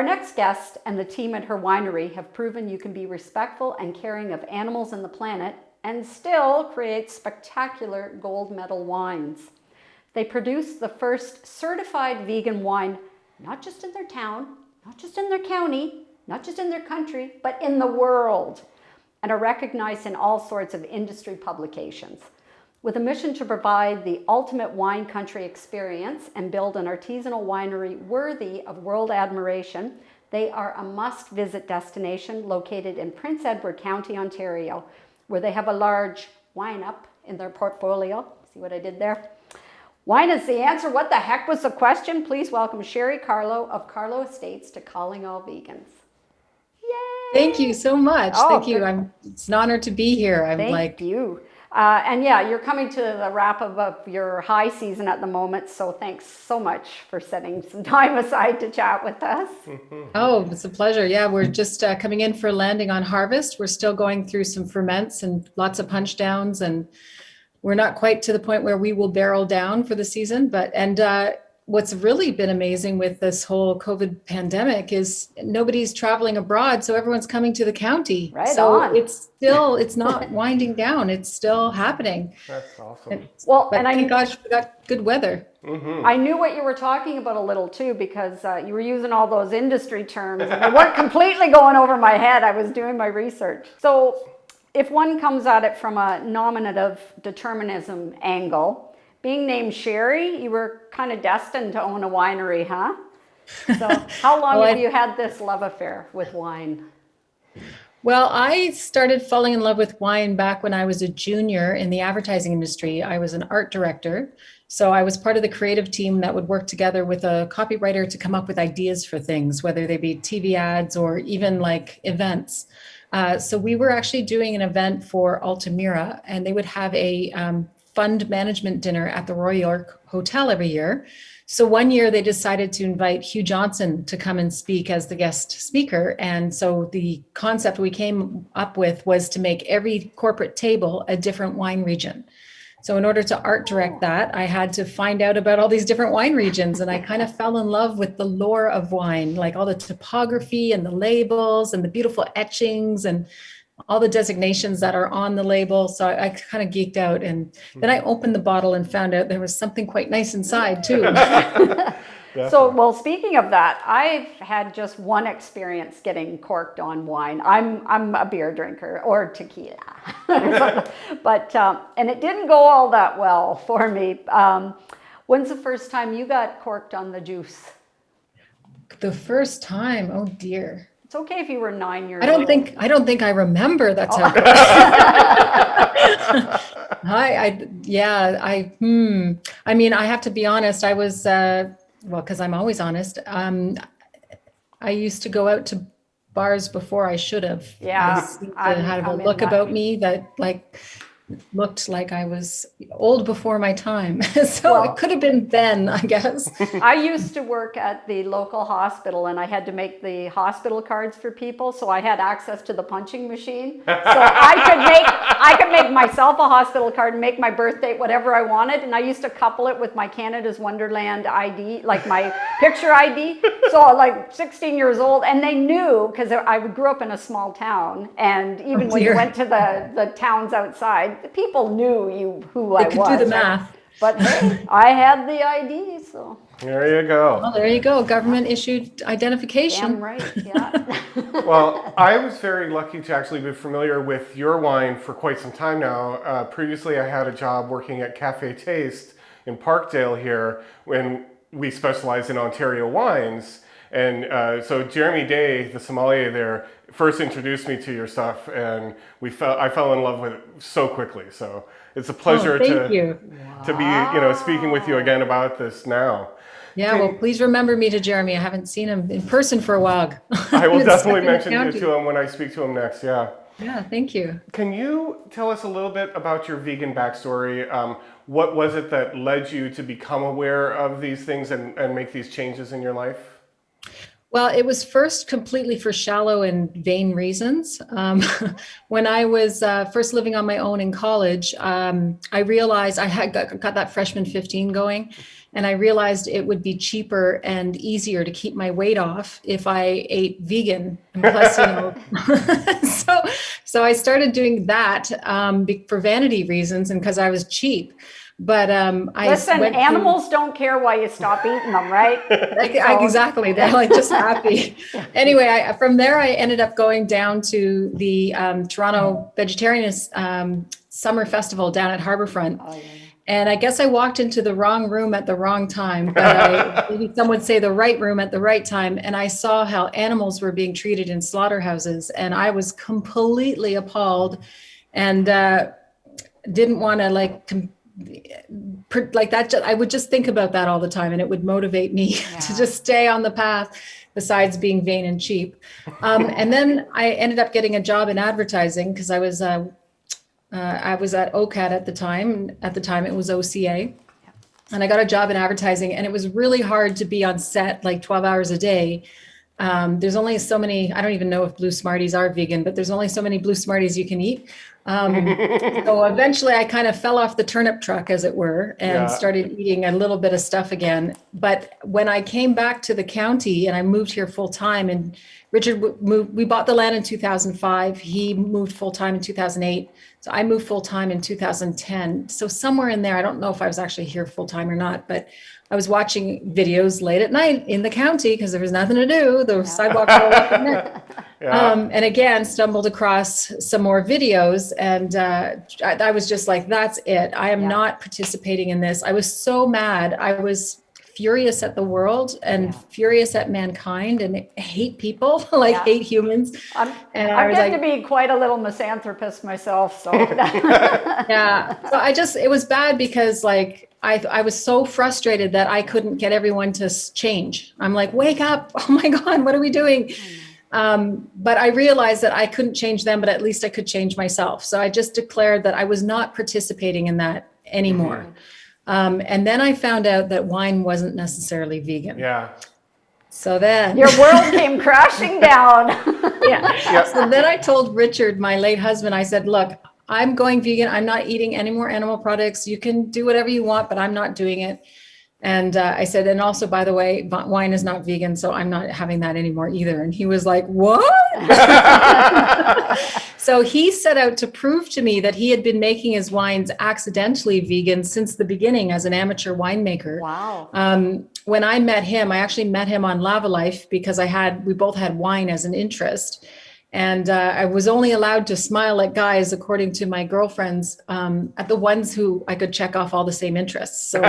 Our next guest and the team at her winery have proven you can be respectful and caring of animals and the planet and still create spectacular gold medal wines. They produce the first certified vegan wine, not just in their town, not just in their county, not just in their country, but in the world, and are recognized in all sorts of industry publications. With a mission to provide the ultimate wine country experience and build an artisanal winery worthy of world admiration, they are a must-visit destination located in Prince Edward County, Ontario, where they have a large wine up in their portfolio. See what I did there? Wine is the answer. What the heck was the question? Please welcome Sherry Karlo of Karlo Estates to Calling All Vegans. Yay! Thank you so much. Oh, Thank you. It's an honor to be here. Thank you. And yeah, you're coming to the wrap of your high season at the moment, so thanks so much for setting some time aside to chat with us. Oh, it's a pleasure. Yeah, we're just coming in for landing on harvest. We're still going through some ferments and lots of punch downs, and we're not quite to the point where we will barrel down for the season. But what's really been amazing with this whole COVID pandemic is nobody's traveling abroad, so everyone's coming to the county. Right so on. It's not winding down. It's still happening. That's awesome. But thank gosh we got good weather. Mm-hmm. I knew what you were talking about a little too, because you were using all those industry terms and they weren't completely going over my head. I was doing my research. So if one comes at it from a nominative determinism angle, being named Sherry, you were kind of destined to own a winery, huh? So how long have you had this love affair with wine? Well, I started falling in love with wine back when I was a junior in the advertising industry. I was an art director. So I was part of the creative team that would work together with a copywriter to come up with ideas for things, whether they be TV ads or even like events. So we were actually doing an event for Altamira, and they would have a fund management dinner at the Royal York Hotel every year. So one year they decided to invite Hugh Johnson to come and speak as the guest speaker. And so the concept we came up with was to make every corporate table a different wine region. So in order to art direct that, I had to find out about all these different wine regions. And I kind of fell in love with the lore of wine, like all the topography and the labels and the beautiful etchings and all the designations that are on the label. So I kind of geeked out. And then I opened the bottle and found out there was something quite nice inside too. So, well, speaking of that, I've had just one experience getting corked on wine. I'm a beer drinker, or tequila, but and it didn't go all that well for me. When's the first time you got corked on the juice? The first time, oh dear. It's okay if you were 9 years old. I don't think I remember. That's how. I mean, I have to be honest. I was because I'm always honest. I used to go out to bars before I should have. Yeah, I had a look about me that looked like I was old before my time. So it could have been then, I guess. I used to work at the local hospital, and I had to make the hospital cards for people. So I had access to the punching machine. So I could make myself a hospital card and make my birth date, whatever I wanted. And I used to couple it with my Canada's Wonderland ID, like my picture ID. So like 16 years old, and they knew, because I grew up in a small town. And even when you went to the towns outside, the people knew who I was. They could do the math. But hey, I had the ID, so. There you go. Well, there you go. Government issued identification. Damn right, yeah. Well, I was very lucky to actually be familiar with your wine for quite some time now. Previously, I had a job working at Cafe Taste in Parkdale here when we specialize in Ontario wines. And so Jeremy Day, the sommelier there, first introduced me to your stuff, and I fell in love with it so quickly. So it's a pleasure to be speaking with you again about this now. Yeah, well, please remember me to Jeremy. I haven't seen him in person for a while. I will definitely mention you to him when I speak to him next. Yeah. Yeah, thank you. Can you tell us a little bit about your vegan backstory? What was it that led you to become aware of these things and make these changes in your life? Well, it was first completely for shallow and vain reasons. When I was first living on my own in college, I realized I had got that freshman 15 going, and I realized it would be cheaper and easier to keep my weight off if I ate vegan. And plus, so I started doing that for vanity reasons and because I was cheap. But Listen, animals don't care why you stop eating them, right? Exactly. They're like just happy. Anyway, from there, I ended up going down to the Toronto Vegetarian Summer Festival down at Harbourfront. Oh, yeah. And I guess I walked into the wrong room at the wrong time, but maybe some would say the right room at the right time. And I saw how animals were being treated in slaughterhouses. And I was completely appalled and didn't want to like that. I would just think about that all the time, and it would motivate me to just stay on the path, besides being vain and cheap. And then I ended up getting a job in advertising because I was at OCAD at the time. At the time it was OCA. And I got a job in advertising, and it was really hard to be on set like 12 hours a day. There's only so many, I don't even know if Blue Smarties are vegan, but there's only so many Blue Smarties you can eat. So eventually I kind of fell off the turnip truck, as it were, and started eating a little bit of stuff again. But when I came back to the county and I moved here full time, and Richard moved, we bought the land in 2005. He moved full time in 2008. So I moved full time in 2010. So somewhere in there, I don't know if I was actually here full time or not, but I was watching videos late at night in the county because there was nothing to do. The sidewalks were open there. And again, stumbled across some more videos, and I was just like, that's it. I am not participating in this. I was so mad. I was furious at the world and furious at mankind, and hate people, hate humans. I'm getting to be quite a little misanthropist myself. So so it was bad because I was so frustrated that I couldn't get everyone to change. I'm like, wake up. Oh my God, what are we doing? But I realized that I couldn't change them, but at least I could change myself. So I just declared that I was not participating in that anymore. And then I found out that wine wasn't necessarily vegan. Yeah. So then your world came crashing down. So then I told Richard, my late husband, I said, look, I'm going vegan. I'm not eating any more animal products. You can do whatever you want, but I'm not doing it. And I said, and also, by the way, wine is not vegan, so I'm not having that anymore either. And he was like, what? So he set out to prove to me that he had been making his wines accidentally vegan since the beginning as an amateur winemaker. Wow. When I met him, I actually met him on Lava Life because we both had wine as an interest. And I was only allowed to smile at guys, according to my girlfriends, at the ones who I could check off all the same interests. So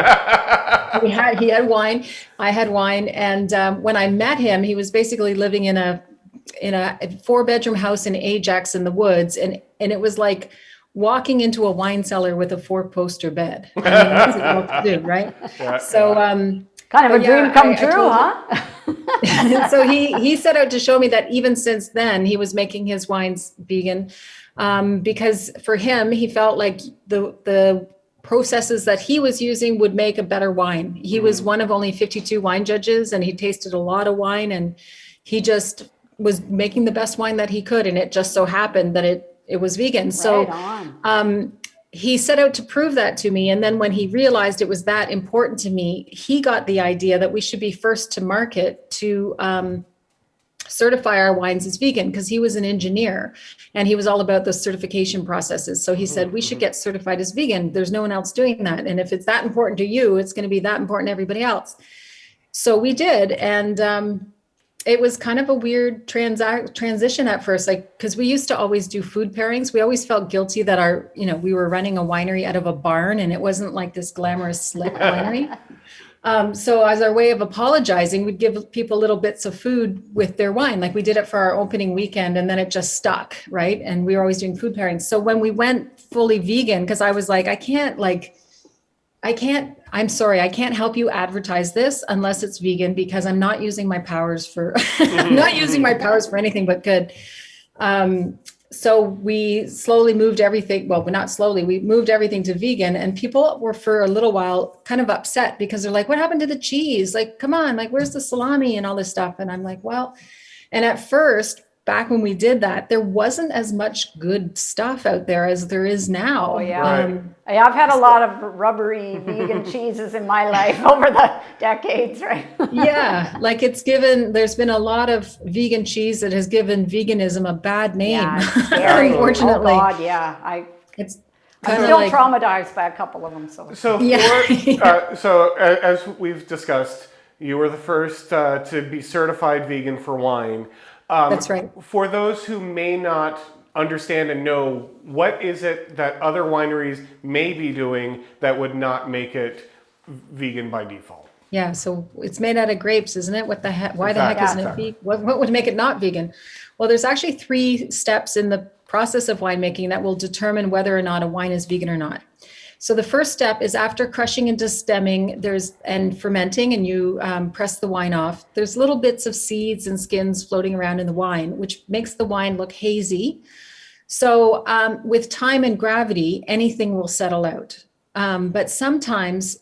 he had wine, I had wine. And when I met him, he was basically living in a 4-bedroom house in Ajax in the woods. And it was like walking into a wine cellar with a 4-poster bed. I mean, that's what to do, right? Kind of a dream come true, huh? So he set out to show me that even since then, he was making his wines vegan because for him, he felt like the processes that he was using would make a better wine. He was one of only 52 wine judges, and he tasted a lot of wine, and he just was making the best wine that he could. And it just so happened that it was vegan. Right so on. He set out to prove that to me. And then when he realized it was that important to me, he got the idea that we should be first to market to certify our wines as vegan, because he was an engineer and he was all about the certification processes. So he said, we should get certified as vegan. There's no one else doing that. And if it's that important to you, it's going to be that important to everybody else. So we did. And it was kind of a weird transition at first, because we used to always do food pairings. We always felt guilty that we were running a winery out of a barn, and it wasn't like this glamorous slick winery. So as our way of apologizing, we'd give people little bits of food with their wine. Like we did it for our opening weekend, and then it just stuck, right? And we were always doing food pairings. So when we went fully vegan, because I was like, I'm sorry, I can't help you advertise this unless it's vegan, because I'm not using my powers for, I'm not using my powers for anything but good. so we slowly moved everything. Well, not slowly, we moved everything to vegan, and people were for a little while kind of upset because they're like, what happened to the cheese? Like, come on, like, where's the salami and all this stuff? And I'm like, well, and at first, back when we did that, there wasn't as much good stuff out there as there is now. Oh, yeah. Right. Yeah, I've had a lot of rubbery vegan cheeses in my life over the decades, right? Yeah, like there's been a lot of vegan cheese that has given veganism a bad name. Yeah, it's scary. Unfortunately. Oh God, yeah. It's I'm kind of still like, traumatized by a couple of them. So, Yeah. as we've discussed, you were the first to be certified vegan for wine. That's right. For those who may not understand and know, what is it that other wineries may be doing that would not make it vegan by default? Yeah, so it's made out of grapes, isn't it? What the heck? Why the heck isn't it vegan? What would make it not vegan? Well, there's actually 3 steps in the process of winemaking that will determine whether or not a wine is vegan or not. So the first step is after crushing and distemming and fermenting, and you press the wine off. There's little bits of seeds and skins floating around in the wine, which makes the wine look hazy. So with time and gravity, anything will settle out. But sometimes,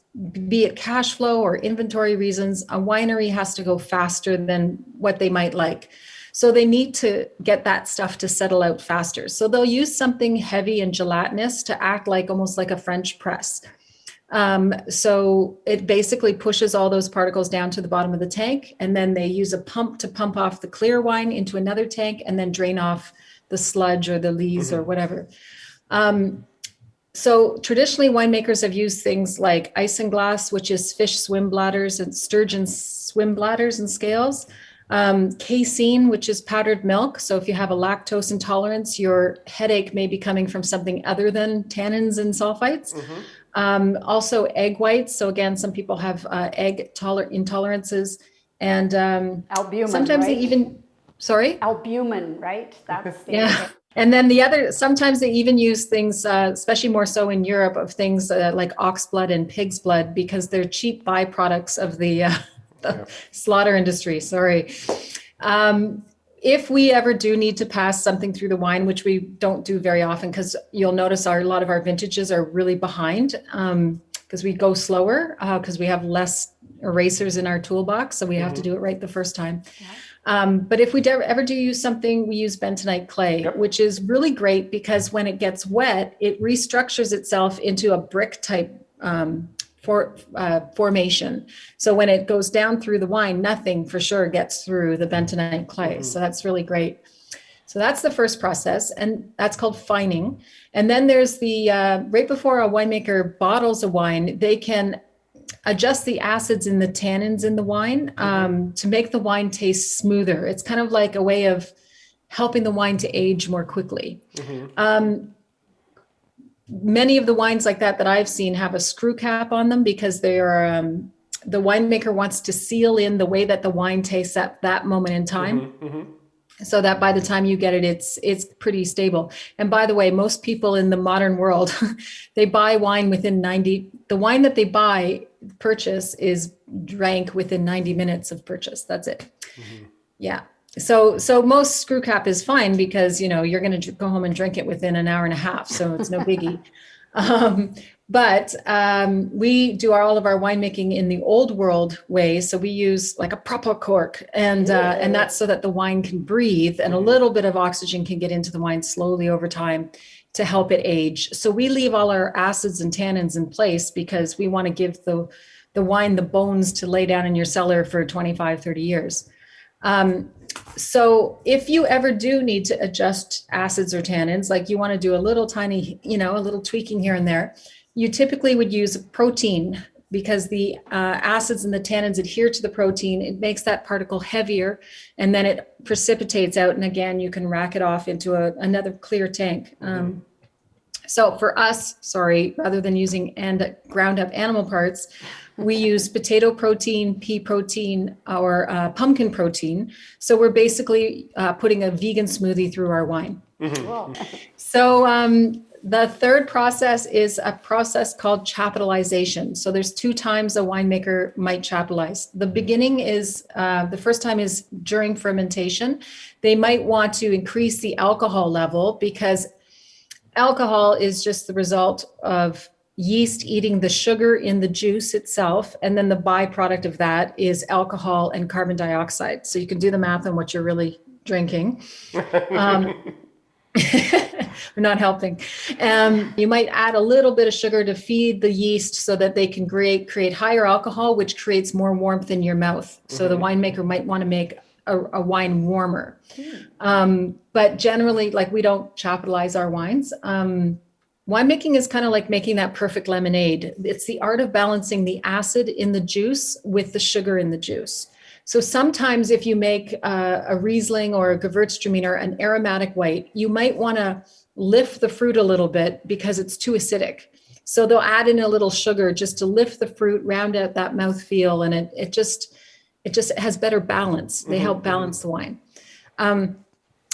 be it cash flow or inventory reasons, a winery has to go faster than what they might like. So they need to get that stuff to settle out faster. So they'll use something heavy and gelatinous to act like almost like a French press. So it basically pushes all those particles down to the bottom of the tank, and then they use a pump to pump off the clear wine into another tank and then drain off the sludge or the lees or whatever. So traditionally, winemakers have used things like isinglass, which is fish swim bladders, and sturgeon swim bladders and scales. Casein, which is powdered milk. So if you have a lactose intolerance, your headache may be coming from something other than tannins and sulfites. Also egg whites. So again, some people have egg intolerances, and Albumin, sometimes right? they even, sorry? Albumin, right? That's the Yeah. And then sometimes they even use things, especially more so in Europe, of things like ox blood and pig's blood, because they're cheap byproducts of the slaughter industry. Sorry. If we ever do need to pass something through the wine, which we don't do very often, because you'll notice a lot of our vintages are really behind, because we go slower, because we have less erasers in our toolbox. So we have to do it right the first time. But if we ever do use something, we use bentonite clay, which is really great because when it gets wet, it restructures itself into a brick type formation. So when it goes down through the wine, nothing for sure gets through the bentonite clay. So that's really great. So that's the first process, and that's called fining. And then there's the, right before a winemaker bottles a wine, they can adjust the acids and the tannins in the wine to make the wine taste smoother. It's kind of like a way of helping the wine to age more quickly. Many of the wines like that I've seen have a screw cap on them because they are, the winemaker wants to seal in the way that the wine tastes at that moment in time. So that by the time you get it, it's pretty stable. And by the way, most people in the modern world, they buy wine within the wine that they purchase is drank within 90 minutes of purchase. That's it. Yeah. So most screw cap is fine because, you're going to go home and drink it within an hour and a half. So it's no biggie. But we do all of our winemaking in the old world way. So we use like a proper cork, and that's so that the wine can breathe and a little bit of oxygen can get into the wine slowly over time to help it age. So we leave all our acids and tannins in place because we want to give the wine the bones to lay down in your cellar for 25, 30 years. So if you ever do need to adjust acids or tannins, like you want to do a little tiny, a little tweaking here and there, you typically would use protein because the acids and the tannins adhere to the protein. It makes that particle heavier and then it precipitates out. And again, you can rack it off into another clear tank. So for us, rather than using ground up animal parts, we use potato protein, pea protein, or pumpkin protein. So we're basically putting a vegan smoothie through our wine. So The third process is a process called chaptalization. So there's 2 times a winemaker might chaptalize. The beginning is, the first time is during fermentation. They might want to increase the alcohol level because alcohol is just the result of yeast eating the sugar in the juice itself. And then the byproduct of that is alcohol and carbon dioxide. So you can do the math on what you're really drinking. We're not helping. You might add a little bit of sugar to feed the yeast so that they can create higher alcohol, which creates more warmth in your mouth. So the winemaker might want to make a wine warmer. But generally, like, we don't chaptalize our wines. Winemaking is kind of like making that perfect lemonade. It's the art of balancing the acid in the juice with the sugar in the juice. So sometimes if you make a Riesling or a Gewürztraminer, an aromatic white, you might want to lift the fruit a little bit because it's too acidic. So they'll add in a little sugar just to lift the fruit, round out that mouthfeel, and it just has better balance. They help balance the wine.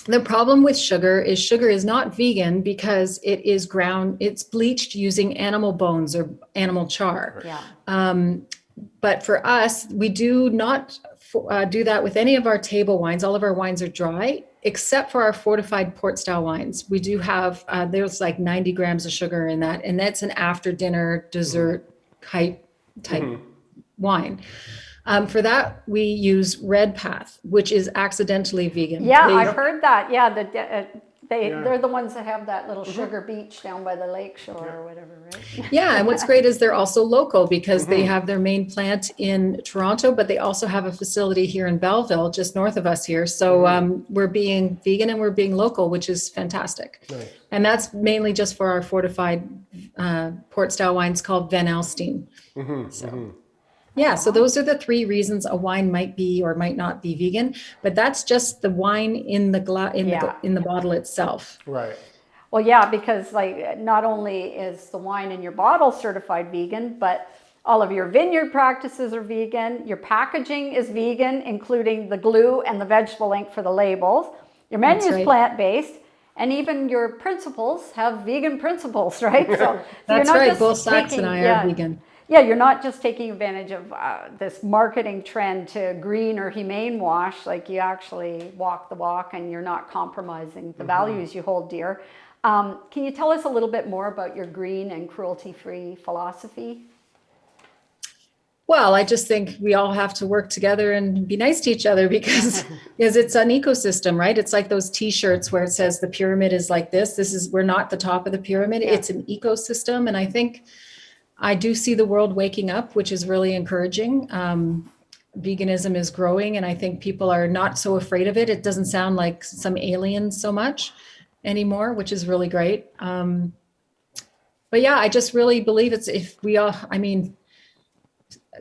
The problem with sugar is not vegan because it's bleached using animal bones or animal char. Yeah. But for us, we do not do that with any of our table wines. All of our wines are dry, except for our fortified port style wines. We do have, there's like 90 grams of sugar in that, and that's an after dinner dessert type wine. For that, we use Red Path, which is accidentally vegan. Yeah, I've heard that. Yeah, they're the ones that have that little sugar beach down by the lake shore or whatever, right? Yeah, and what's great is they're also local because they have their main plant in Toronto, but they also have a facility here in Belleville, just north of us here. So we're being vegan and we're being local, which is fantastic. Nice. And that's mainly just for our fortified port style wines called Van Alstyne. Yeah, so those are the 3 reasons a wine might be or might not be vegan, but that's just the wine in the in the bottle itself. Right. Well, yeah, because like not only is the wine in your bottle certified vegan, but all of your vineyard practices are vegan. Your packaging is vegan, including the glue and the vegetable ink for the labels. Your menu is plant-based, and even your principles have vegan principles, right? So that's right. Both Sachs and I are vegan. Yeah, you're not just taking advantage of this marketing trend to green or humane wash, like you actually walk the walk and you're not compromising the values you hold dear. Can you tell us a little bit more about your green and cruelty-free philosophy? Well, I just think we all have to work together and be nice to each other because it's an ecosystem, right? It's like those T-shirts where it says the pyramid is like this. We're not the top of the pyramid. Yeah. It's an ecosystem. And I think I do see the world waking up, which is really encouraging. Veganism is growing, and I think people are not so afraid of it. It doesn't sound like some aliens so much anymore, which is really great. But yeah, I just really believe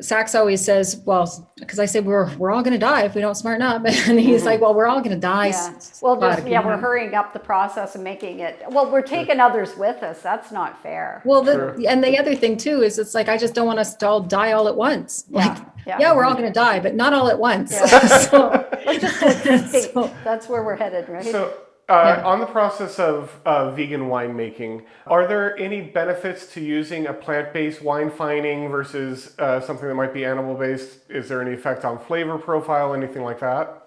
Sachs always says, well, because I said we're all going to die if we don't smarten up, and he's like, well, we're all going to die. Yeah. Well, we're hurrying up the process and making it. Well, we're taking others with us. That's not fair. Well, and the other thing too is it's like I just don't want us to all die all at once. Like, we're all going to die, but not all at once. Yeah. So let's just that's where we're headed, right? So. On the process of vegan winemaking, are there any benefits to using a plant-based wine fining versus something that might be animal-based? Is there any effect on flavor profile, anything like that?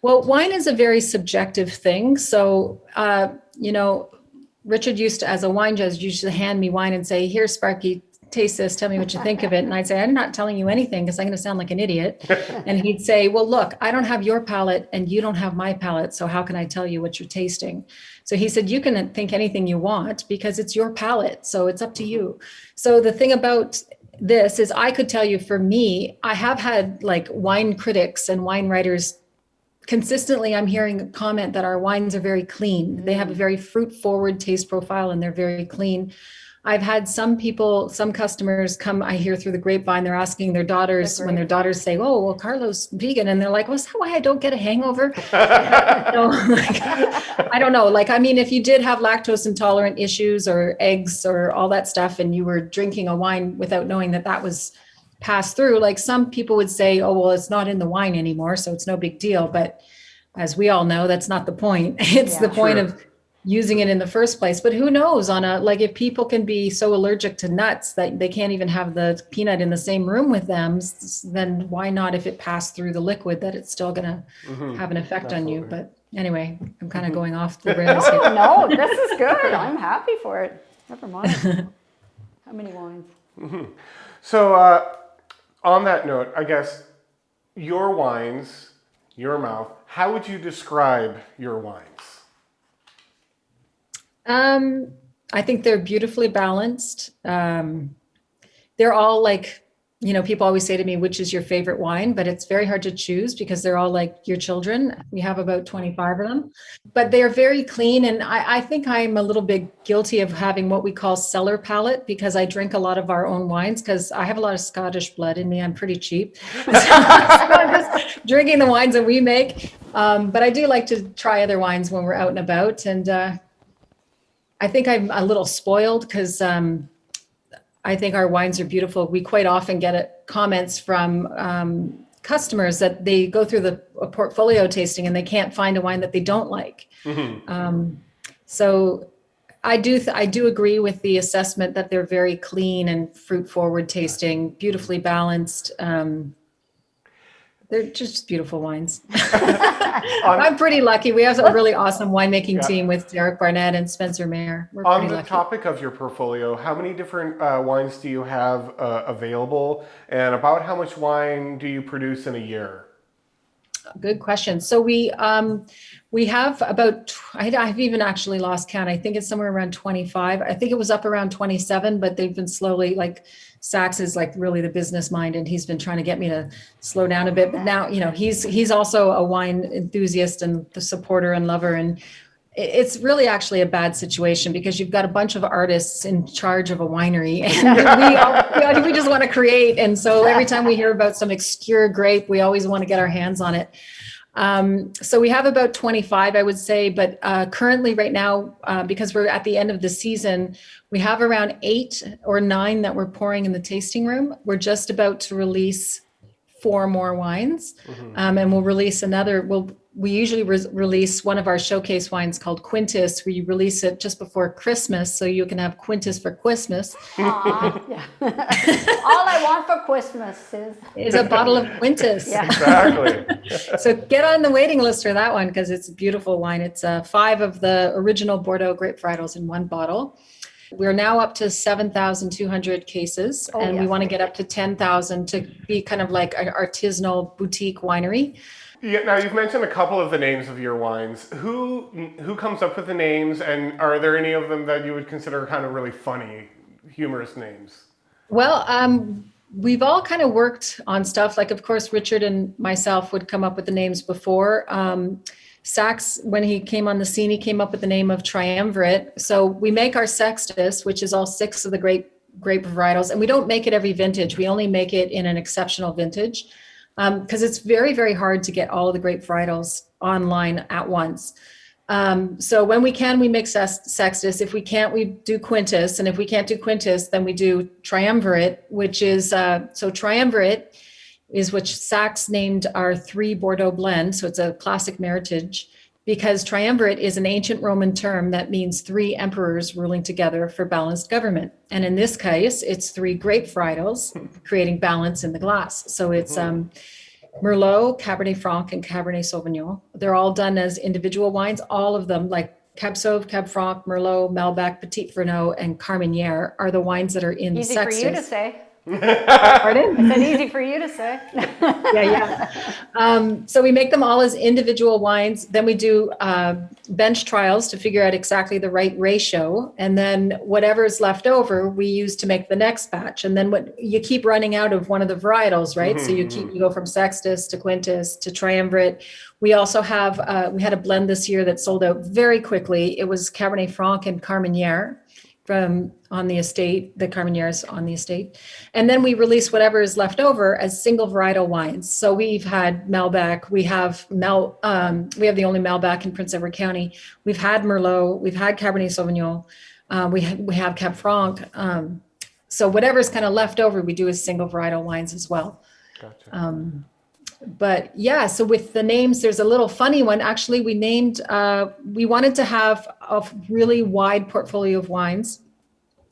Well, wine is a very subjective thing. So, Richard used to, as a wine judge, used to hand me wine and say, here, Sparky, taste this, tell me what you think of it. And I'd say, I'm not telling you anything because I'm going to sound like an idiot. And he'd say, well, look, I don't have your palate and you don't have my palate. So how can I tell you what you're tasting? So he said, you can think anything you want because it's your palate. So it's up to you. So the thing about this is I could tell you for me, I have had like wine critics and wine writers consistently, I'm hearing a comment that our wines are very clean. They have a very fruit forward taste profile and they're very clean. I've had some customers come, I hear through the grapevine, they're asking their daughters, when their daughters say, oh, well, Karlo's vegan. And they're like, well, is that why I don't get a hangover? I don't know. Like, I mean, if you did have lactose intolerant issues or eggs or all that stuff, and you were drinking a wine without knowing that was passed through, like some people would say, oh, well, it's not in the wine anymore, so it's no big deal. But as we all know, that's not the point. It's the point of using it in the first place. But who knows, like if people can be so allergic to nuts that they can't even have the peanut in the same room with them, then why not, if it passed through the liquid, that it's still going to have an effect on you. But anyway, I'm kind of going off the rails here. No, this is good. I'm happy for it. Never mind. How many wines? So on that note, I guess your wines, your mouth, how would you describe your wines? I think they're beautifully balanced. They're all like, people always say to me, which is your favorite wine? But it's very hard to choose because they're all like your children. We have about 25 of them, but they're very clean. And I think I'm a little bit guilty of having what we call cellar palate, because I drink a lot of our own wines because I have a lot of Scottish blood in me. I'm pretty cheap. So I'm just drinking the wines that we make. But I do like to try other wines when we're out and about. And I think I'm a little spoiled because I think our wines are beautiful. We quite often get comments from customers that they go through a portfolio tasting and they can't find a wine that they don't like. So I do agree with the assessment that they're very clean and fruit forward tasting, beautifully balanced. They're just beautiful wines. I'm pretty lucky. We have a really awesome winemaking team with Derek Barnett and Spencer Mayer. We're On pretty the lucky. topic of your portfolio, how many different wines do you have available, and about how much wine do you produce in a year? Good question. So we have about, I've even actually lost count. I think it's somewhere around 25. I think it was up around 27, but they've been slowly, like Sachs is like really the business mind, and he's been trying to get me to slow down a bit. But now, he's also a wine enthusiast and the supporter and lover. And it's really actually a bad situation because you've got a bunch of artists in charge of a winery, and we just want to create. And so every time we hear about some obscure grape, we always want to get our hands on it. So we have about 25, I would say, but currently right now, because we're at the end of the season, we have around 8 or 9 that we're pouring in the tasting room. We're just about to release 4 more wines, and we'll release another. We usually release one of our showcase wines called Quintus. We release it just before Christmas, so you can have Quintus for Christmas. Yeah. All I want for Christmas is a bottle of Quintus. Yeah. Exactly. So get on the waiting list for that one because it's a beautiful wine. It's 5 of the original Bordeaux grape varietals in one bottle. We're now up to 7,200 cases, and we want to get up to 10,000 to be kind of like an artisanal boutique winery. Yeah, now you've mentioned a couple of the names of your wines. Who comes up with the names, and are there any of them that you would consider kind of really funny, humorous names? Well, we've all kind of worked on stuff. Like, of course, Richard and myself would come up with the names before. Sachs, when he came on the scene, he came up with the name of Triumvirate. So we make our Sextus, which is all 6 of the grape varietals, and we don't make it every vintage. We only make it in an exceptional vintage because it's very, very hard to get all of the grape varietals online at once. So when we can, we make Sextus. If we can't, we do Quintus. And if we can't do Quintus, then we do Triumvirate, which is, so Triumvirate is which Sachs named our 3 Bordeaux blend. So it's a classic meritage because triumvirate is an ancient Roman term that means 3 emperors ruling together for balanced government. And in this case, it's 3 grape varietals creating balance in the glass. So it's Merlot, Cabernet Franc, and Cabernet Sauvignon. They're all done as individual wines. All of them, like Cab Sauv, Cab Franc, Merlot, Malbec, Petit Verdot, and Carmenere are the wines that are in Easy Sextus. for you to say. Pardon? I said easy for you to say. Yeah. So we make them all as individual wines. Then we do bench trials to figure out exactly the right ratio. And then whatever's left over, we use to make the next batch. And then what you keep running out of one of the varietals, right? So you go from Sextus to Quintus to Triumvirate. We also have, we had a blend this year that sold out very quickly. It was Cabernet Franc and Carmenere from on the estate, the Carmenieres on the estate. And then we release whatever is left over as single varietal wines. So we've had Malbec, we have the only Malbec in Prince Edward County. We've had Merlot, we've had Cabernet Sauvignon, we have Cab Franc. So whatever's kind of left over, we do as single varietal wines as well. Gotcha. But yeah, so with the names, there's a little funny one. Actually, we wanted to have a really wide portfolio of wines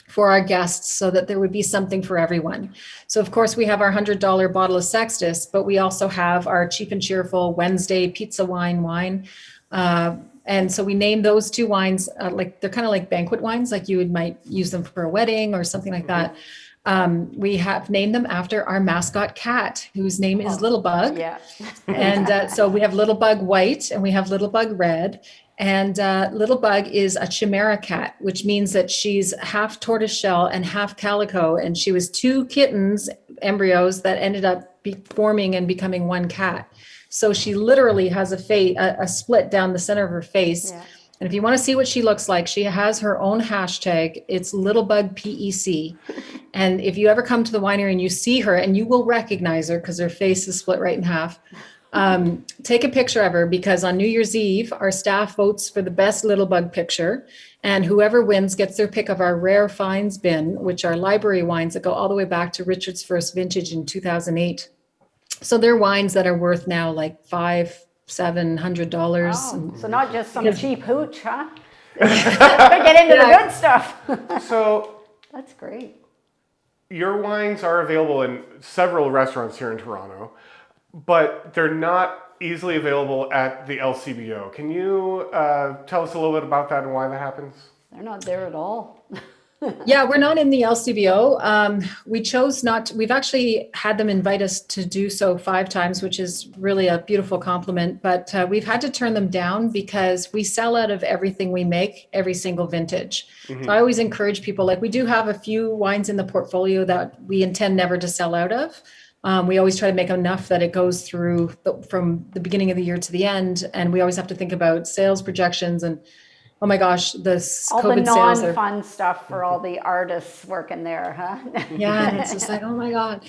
for our guests so that there would be something for everyone. So of course we have our $100 bottle of Sextus, but we also have our cheap and cheerful Wednesday pizza wine. And so we named those two wines, like they're kind of like banquet wines, like might use them for a wedding or something like that. We have named them after our mascot cat, whose name is Little Bug. Yeah. And so we have Little Bug White and we have Little Bug Red. And Little Bug is a chimera cat, which means that she's half tortoiseshell and half calico. And she was two kittens, embryos, that ended up forming and becoming one cat. So she literally has a split down the center of her face. Yeah. And if you want to see what she looks like, she has her own hashtag. It's Littlebug PEC. And if you ever come to the winery and you see her, and you will recognize her because her face is split right in half, take a picture of her, because on New Year's Eve, our staff votes for the best Littlebug picture. And whoever wins gets their pick of our rare finds bin, which are library wines that go all the way back to Richard's first vintage in 2008. So they're wines that are worth now like $500-700. Oh, so not just some cheap hooch, huh? Get into the good stuff. So that's great. Your wines are available in several restaurants here in Toronto, but they're not easily available at the LCBO. Can you tell us a little bit about that and why that happens? They're not there at all. Yeah, we're not in the LCBO. We chose not to. We've actually had them invite us to do so 5 times, which is really a beautiful compliment. But we've had to turn them down because we sell out of everything we make every single vintage. Mm-hmm. So I always encourage people, like we do have a few wines in the portfolio that we intend never to sell out of. We always try to make enough that it goes through from the beginning of the year to the end. And we always have to think about sales projections and, oh my gosh, this all COVID the sales non-fun stuff for all the artists working there, huh? Yeah, and it's just like, oh my God.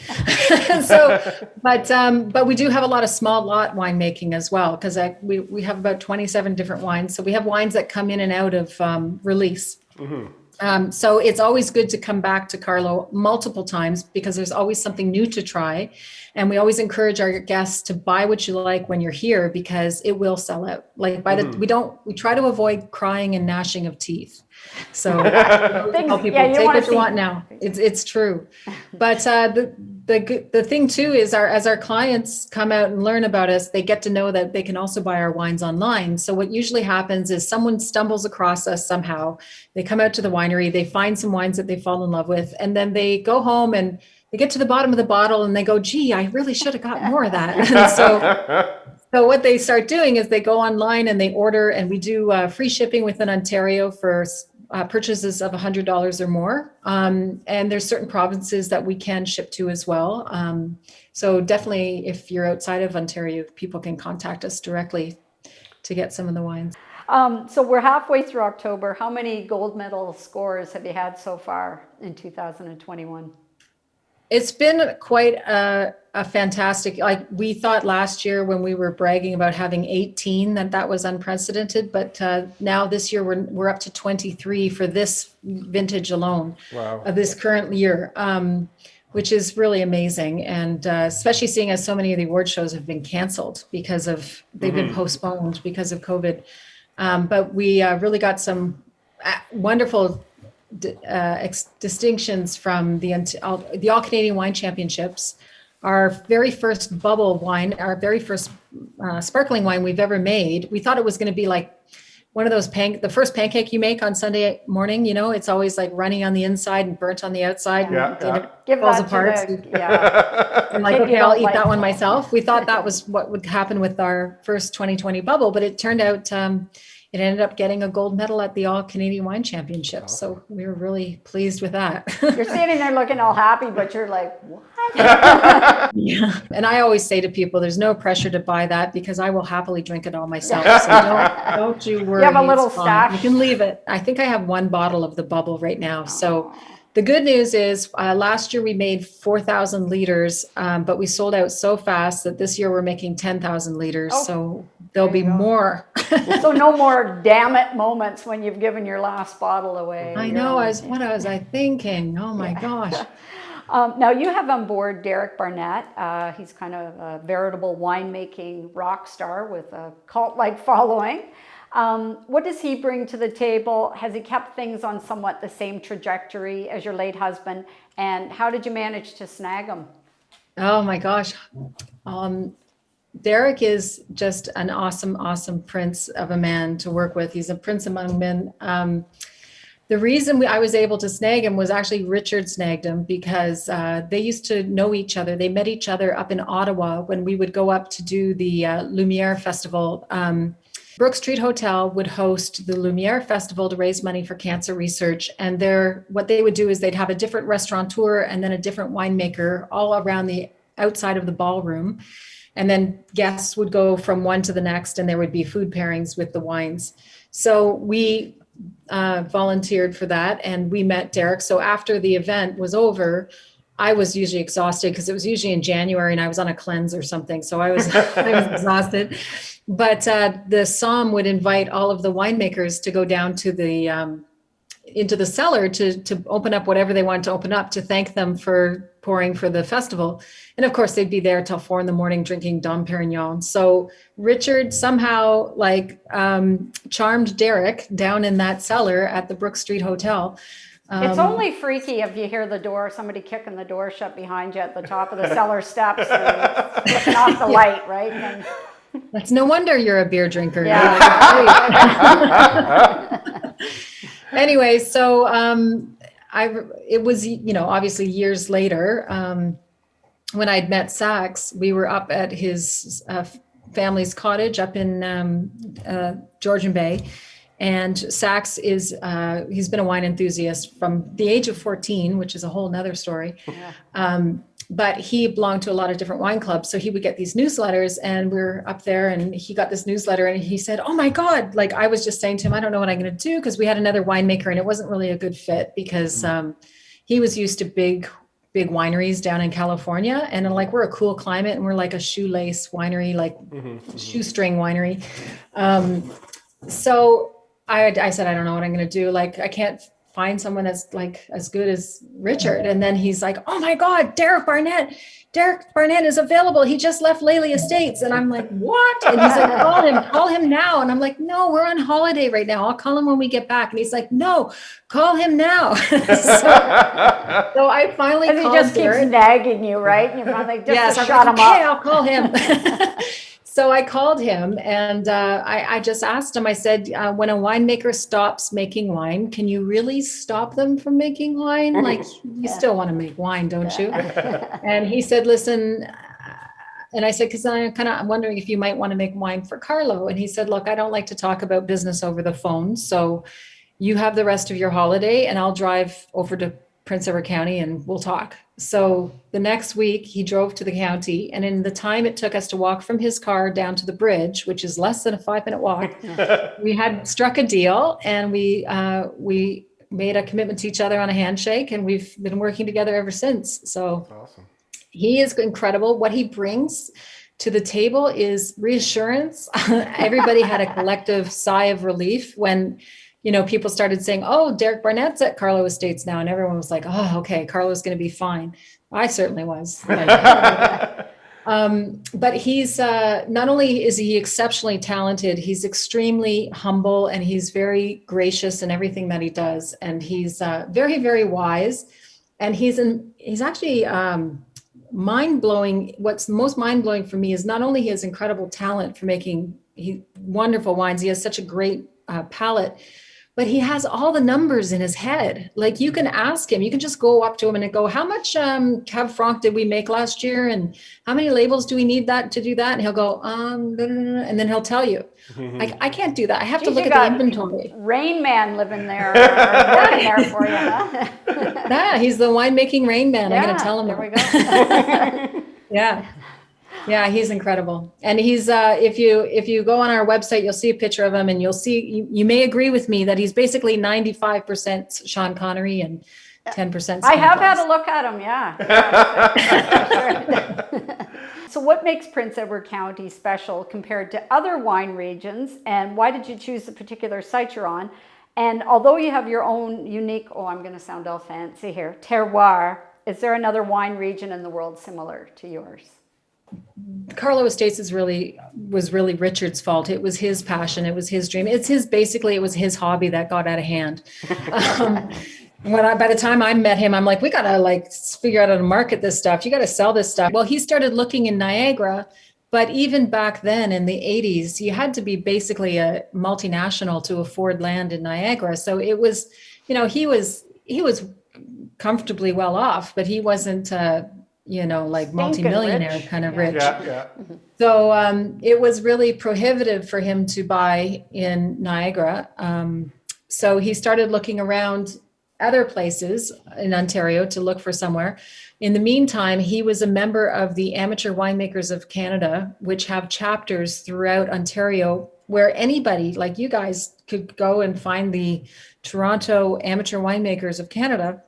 But we do have a lot of small lot winemaking as well, because we have about 27 different wines. So we have wines that come in and out of release. Mm-hmm. So it's always good to come back to Karlo multiple times because there's always something new to try. And we always encourage our guests to buy what you like when you're here because it will sell out. Like we try to avoid crying and gnashing of teeth. So tell people take what you want now. It's true. But the thing too is as our clients come out and learn about us, they get to know that they can also buy our wines online. So what usually happens is someone stumbles across us somehow. They come out to the winery, they find some wines that they fall in love with, and then they go home and they get to the bottom of the bottle and they go, gee, I really should have got more of that. And so what they start doing is they go online and they order, and we do free shipping within Ontario for purchases of $100 or more. And there's certain provinces that we can ship to as well. So definitely if you're outside of Ontario, people can contact us directly to get some of the wines. So we're halfway through October. How many gold medal scores have you had so far in 2021? It's been quite a fantastic, like we thought last year when we were bragging about having 18 that was unprecedented, but now this year we're up to 23 for this vintage alone. Wow. Of this current year, which is really amazing. And especially seeing as so many of the award shows have been canceled because they've been postponed because of COVID. But we really got some wonderful distinctions from the All Canadian Wine Championships. Our very first bubble wine, our very first sparkling wine we've ever made. We thought it was going to be like one of those the first pancake you make on Sunday morning. You know, it's always like runny on the inside and burnt on the outside. Yeah. And it Give falls that apart. yeah. I'm like, okay, I'll eat that one myself. We thought that was what would happen with our first 2020 bubble, but it turned out it ended up getting a gold medal at the All Canadian Wine Championships. So we were really pleased with that. You're standing there looking all happy, but you're like, what? Yeah. And I always say to people, there's no pressure to buy that because I will happily drink it all myself. So don't you worry. You have a little stash. You can leave it. I think I have one bottle of the bubble right now. So the good news is last year we made 4,000 liters, but we sold out so fast that this year we're making 10,000 liters. So there'll be more. So no more damn it moments when you've given your last bottle away. I know. What was I thinking? Oh my gosh. Now you have on board Derek Barnett. He's kind of a veritable winemaking rock star with a cult-like following. What does he bring to the table? Has he kept things on somewhat the same trajectory as your late husband? And how did you manage to snag him? Oh my gosh. Derek is just an awesome, awesome prince of a man to work with. He's a prince among men. The reason I was able to snag him was actually Richard snagged him because they used to know each other. They met each other up in Ottawa when we would go up to do the Lumiere Festival. Brook Street Hotel would host the Lumiere Festival to raise money for cancer research. And what they would do is they'd have a different restaurateur and then a different winemaker all around the outside of the ballroom. And then guests would go from one to the next, and there would be food pairings with the wines. So we volunteered for that, and we met Derek. So after the event was over, I was usually exhausted because it was usually in January and I was on a cleanse or something. So I was exhausted. But the Somme would invite all of the winemakers to go down to the into the cellar to open up whatever they wanted to open up to thank them for pouring for the festival. And of course, they'd be there till 4 a.m. drinking Dom Perignon. So Richard somehow charmed Derek down in that cellar at the Brook Street Hotel. It's only freaky if you hear the door, somebody kicking the door shut behind you at the top of the cellar steps and flipping off the light, right? And that's no wonder you're a beer drinker. Yeah. Anyway, so it was, obviously years later, when I'd met Sachs, we were up at his family's cottage up in Georgian Bay. And Sachs he's been a wine enthusiast from the age of 14, which is a whole nother story. Yeah. But he belonged to a lot of different wine clubs. So he would get these newsletters, and we're up there and he got this newsletter and he said, oh my God, like I was just saying to him, I don't know what I'm going to do, because we had another winemaker and it wasn't really a good fit because he was used to big wineries down in California. And like, we're a cool climate and we're like a shoelace winery, like shoestring winery. So I said, I don't know what I'm going to do. Like, I can't find someone that's like as good as Richard. And then he's like, oh my God, Derek Barnett is available. He just left Lely Estates. And I'm like, what? And he's like, call him now. And I'm like, no, we're on holiday right now. I'll call him when we get back. And he's like, no, call him now. so I finally called he just Derek. keeps nagging you, right? And you finally just shut him up. I'll call him. So I called him and I just asked him, I said, when a winemaker stops making wine, can you really stop them from making wine? Like, you still want to make wine, don't you? And he said, listen, and I said, because I'm wondering if you might want to make wine for Karlo. And he said, look, I don't like to talk about business over the phone. So you have the rest of your holiday and I'll drive over to Prince Edward County and we'll talk. So the next week he drove to the county, and in the time it took us to walk from his car down to the bridge, which is less than a 5-minute walk, we had struck a deal, and we made a commitment to each other on a handshake, and we've been working together ever since. So awesome. He is incredible. What he brings to the table is reassurance. Everybody had a collective sigh of relief when people started saying, oh, Derek Barnett's at Karlo Estates now. And everyone was like, oh, okay, Karlo's going to be fine. I certainly was. But he's not only is he exceptionally talented, he's extremely humble, and he's very gracious in everything that he does. And he's very, very wise. And he's actually mind-blowing. What's most mind-blowing for me is not only his incredible talent for making wonderful wines, he has such a great palate, but he has all the numbers in his head. Like, you can ask him, you can just go up to him and go, how much Cab Franc did we make last year? And how many labels do we need to do that? And he'll go, and then he'll tell you. I can't do that. I have to look at the inventory. Rain Man living there, working there for you, huh? Yeah, he's the winemaking Rain Man. I'm going to tell him. There we go. Yeah, he's incredible. And he's if you go on our website, you'll see a picture of him, and you'll see, you may agree with me that he's basically 95% Sean Connery and 10%. I have had a look at him, yeah. So what makes Prince Edward County special compared to other wine regions, and why did you choose the particular site you're on? And although you have your own unique, I'm going to sound all fancy here, terroir, Is there another wine region in the world similar to yours? Karlo Estates was really Richard's fault. It was his passion. It was his dream. It was his hobby that got out of hand. By the time I met him, I'm like, we got to figure out how to market this stuff. You got to sell this stuff. Well, he started looking in Niagara, but even back then in the 80s, you had to be basically a multinational to afford land in Niagara. So it was, he was comfortably well off, but he wasn't, multimillionaire rich. kind of rich. Yeah. So it was really prohibitive for him to buy in Niagara. So he started looking around other places in Ontario to look for somewhere. In the meantime, he was a member of the Amateur Winemakers of Canada, which have chapters throughout Ontario where anybody like you guys could go and find the Toronto Amateur Winemakers of Canada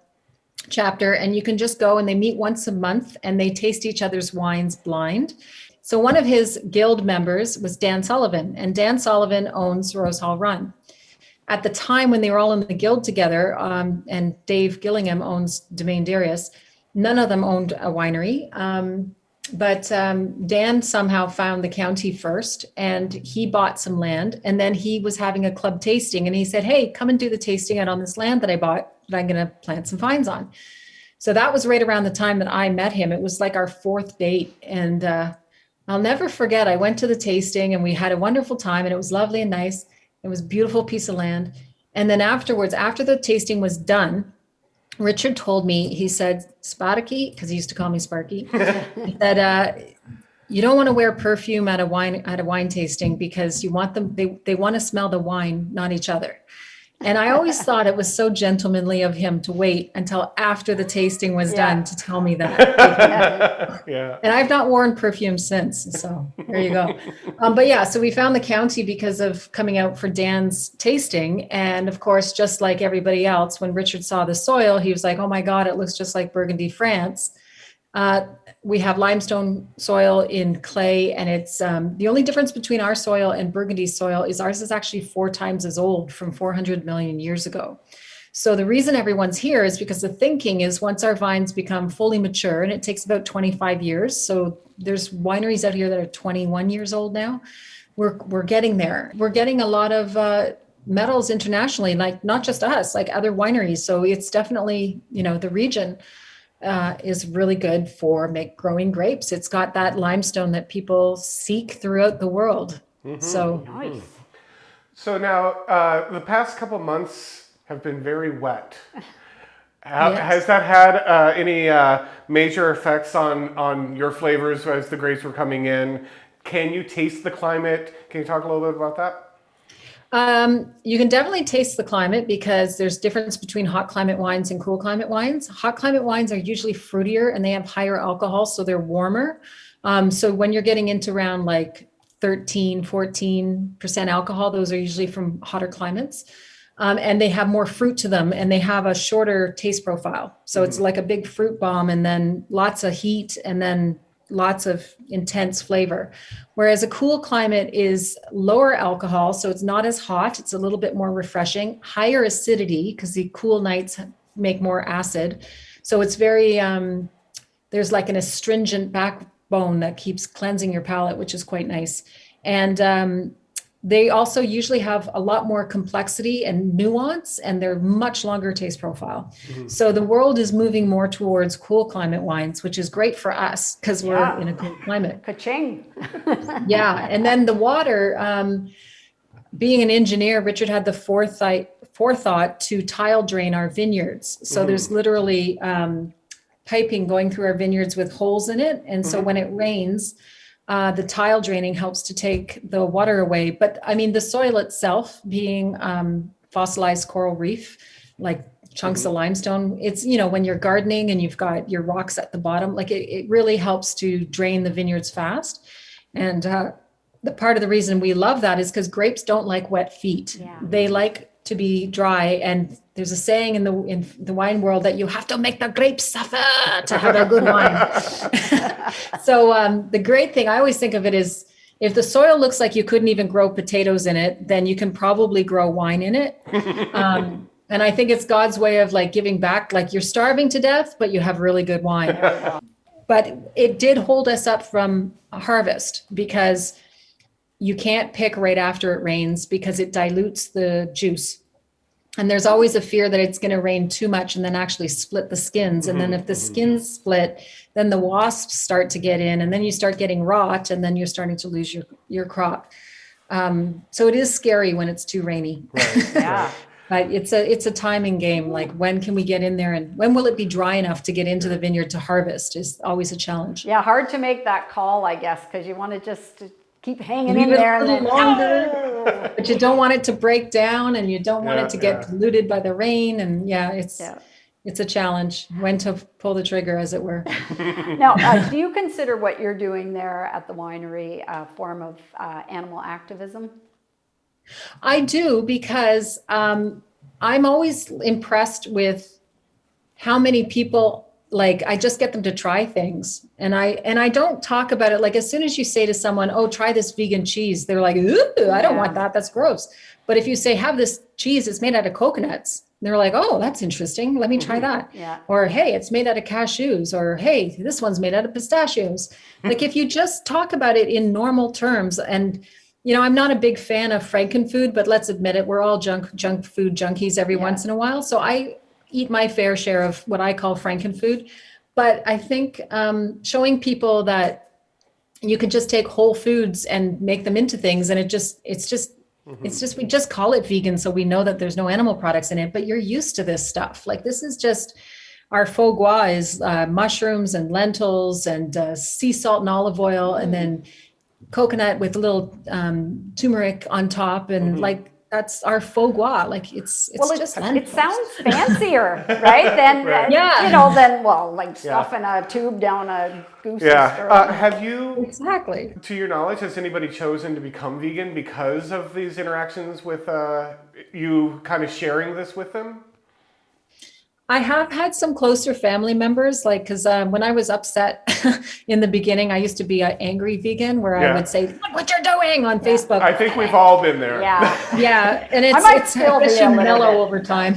chapter, and you can just go and they meet once a month and they taste each other's wines blind. So one of his guild members was Dan Sullivan, and Dan Sullivan owns Rose Hall Run. At the time when they were all in the guild together, and Dave Gillingham owns Domaine Darius, none of them owned a winery. But Dan somehow found the county first, and he bought some land, and then he was having a club tasting, and he said, hey, come and do the tasting out on this land that I bought that I'm going to plant some vines on. So that was right around the time that I met him. It was like our fourth date. And I'll never forget, I went to the tasting and we had a wonderful time, and it was lovely and nice. It was a beautiful piece of land. And then afterwards, after the tasting was done, Richard told me, he said, Sparky, because he used to call me Sparky, he said, you don't want to wear perfume at a wine tasting because you want them, they want to smell the wine, not each other. And I always thought it was so gentlemanly of him to wait until after the tasting was done to tell me that. Yeah. And I've not worn perfume since. So there you go. So we found the county because of coming out for Dan's tasting. And of course, just like everybody else, when Richard saw the soil, he was like, oh my God, it looks just like Burgundy, France. We have limestone soil in clay, and it's the only difference between our soil and Burgundy soil is ours is actually 4 times as old, from 400 million years ago. So the reason everyone's here is because the thinking is once our vines become fully mature, and it takes about 25 years. So there's wineries out here that are 21 years old now. We're getting there. We're getting a lot of medals internationally, like not just us, like other wineries. So it's definitely, the region is really good for growing grapes. It's got that limestone that people seek throughout the world. Mm-hmm. So Nice. So now the past couple months have been very wet. Has that had any major effects on your flavors as the grapes were coming in? Can you taste the climate? Can you talk a little bit about that? You can definitely taste the climate because there's difference between hot climate wines and cool climate wines. Hot climate wines are usually fruitier and they have higher alcohol, so they're warmer. So when you're getting into around like 13, 14% alcohol, those are usually from hotter climates. And they have more fruit to them, and they have a shorter taste profile. So it's like a big fruit bomb, and then lots of heat, and then lots of intense flavor. Whereas a cool climate is lower alcohol, so it's not as hot. It's a little bit more refreshing, higher acidity because the cool nights make more acid. So it's very, there's like an astringent backbone that keeps cleansing your palate, which is quite nice. And they also usually have a lot more complexity and nuance, and they're much longer taste profile. Mm-hmm. So the world is moving more towards cool climate wines, which is great for us because we're in a cool climate. Ka-ching. Yeah. And then the water, being an engineer, Richard had the forethought to tile drain our vineyards. So there's literally piping going through our vineyards with holes in it. And so when it rains, the tile draining helps to take the water away. But I mean, the soil itself being fossilized coral reef, like chunks of limestone, it's, when you're gardening and you've got your rocks at the bottom, like it really helps to drain the vineyards fast. And the part of the reason we love that is because grapes don't like wet feet. Yeah. They like to be dry. And there's a saying in the wine world that you have to make the grapes suffer to have a good wine. So the great thing, I always think of it is if the soil looks like you couldn't even grow potatoes in it, then you can probably grow wine in it. And I think it's God's way of like giving back, like you're starving to death, but you have really good wine. But it did hold us up from harvest because you can't pick right after it rains because it dilutes the juice. And there's always a fear that it's going to rain too much and then actually split the skins. And then if the skins split, then the wasps start to get in and then you start getting rot and then you're starting to lose your crop. So it is scary when it's too rainy. Right. Yeah. But it's a timing game. Like when can we get in there and when will it be dry enough to get into the vineyard to harvest is always a challenge. Yeah, hard to make that call, I guess, because you want to just keep hanging Leave in it there a and little then longer, but you don't want it to break down and you don't want it to get diluted by the rain. And it's a challenge when to pull the trigger, as it were. Now, do you consider what you're doing there at the winery a form of animal activism? I do because I'm always impressed with how many people, like, I just get them to try things. And I don't talk about it. Like, as soon as you say to someone, oh, try this vegan cheese, they're like, ooh, I don't want that. That's gross. But if you say, have this cheese, it's made out of coconuts. They're like, oh, that's interesting. Let me try that. Yeah. Or, hey, it's made out of cashews. Or, hey, this one's made out of pistachios. Like, if you just talk about it in normal terms. And, you know, I'm not a big fan of frankenfood, but let's admit it, we're all junk food junkies every once in a while. So I eat my fair share of what I call frankenfood. But I think showing people that you can just take whole foods and make them into things, and we just call it vegan, so we know that there's no animal products in it, but you're used to this stuff. Like, this is just, our foie gras is mushrooms and lentils and sea salt and olive oil, and then coconut with a little turmeric on top. And like, that's our foie gras. Like, it's just lentils. It sounds fancier, right? Than, like stuffing a tube down a goose's throat. Have you, Exactly. to your knowledge, has anybody chosen to become vegan because of these interactions with you kind of sharing this with them? I have had some closer family members, like, because when I was upset in the beginning, I used to be an angry vegan where I would say, look what you're doing on Facebook. I think we've all been there. Yeah. Yeah, and it's still be a especially little mellow bit. over time.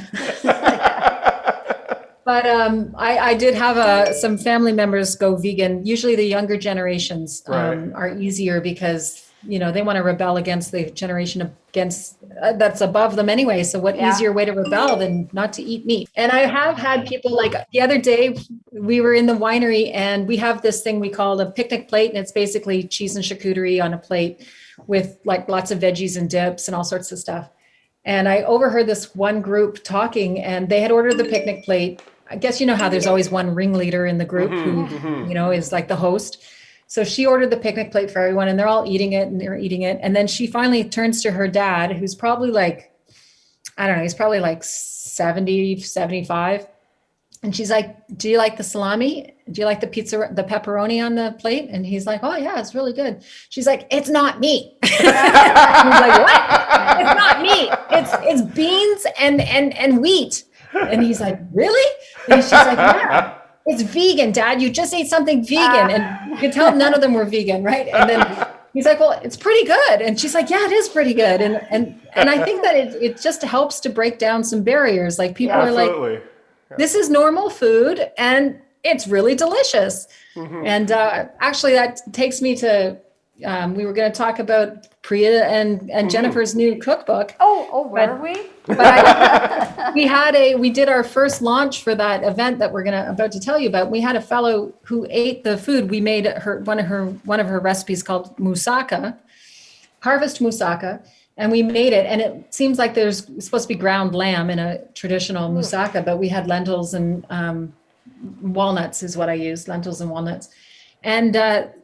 But I did have some family members go vegan. Usually the younger generations are easier because, you know, they want to rebel against the generation that's above them anyway. So what easier way to rebel than not to eat meat? And I have had people, like the other day, we were in the winery and we have this thing we call a picnic plate. And it's basically cheese and charcuterie on a plate with like lots of veggies and dips and all sorts of stuff. And I overheard this one group talking, and they had ordered the picnic plate. I guess you know how there's always one ringleader in the group who, you know, is like the host. So she ordered the picnic plate for everyone, and they're all eating it, and they're eating it. And then she finally turns to her dad, who's probably like, I don't know, he's probably like 70, 75. And she's like, do you like the salami? Do you like the pepperoni on the plate? And he's like, oh yeah, it's really good. She's like, it's not meat. He's like, what? It's not meat. It's beans and wheat. And he's like, really? And she's like, yeah. It's vegan, Dad. You just ate something vegan. And you could tell none of them were vegan, right? And then he's like, well, it's pretty good. And she's like, yeah, it is pretty good. And I think that it just helps to break down some barriers. Like, people are like, this is normal food and it's really delicious. And actually that takes me to, we were going to talk about Priya and Jennifer's new cookbook. Oh, were we? But we did our first launch for that event that we're about to tell you about. We had a fellow who ate the food. We made one of her recipes called moussaka, harvest moussaka, and we made it. And it seems like it's supposed to be ground lamb in a traditional moussaka, but we had lentils and walnuts is what I used, lentils and walnuts. And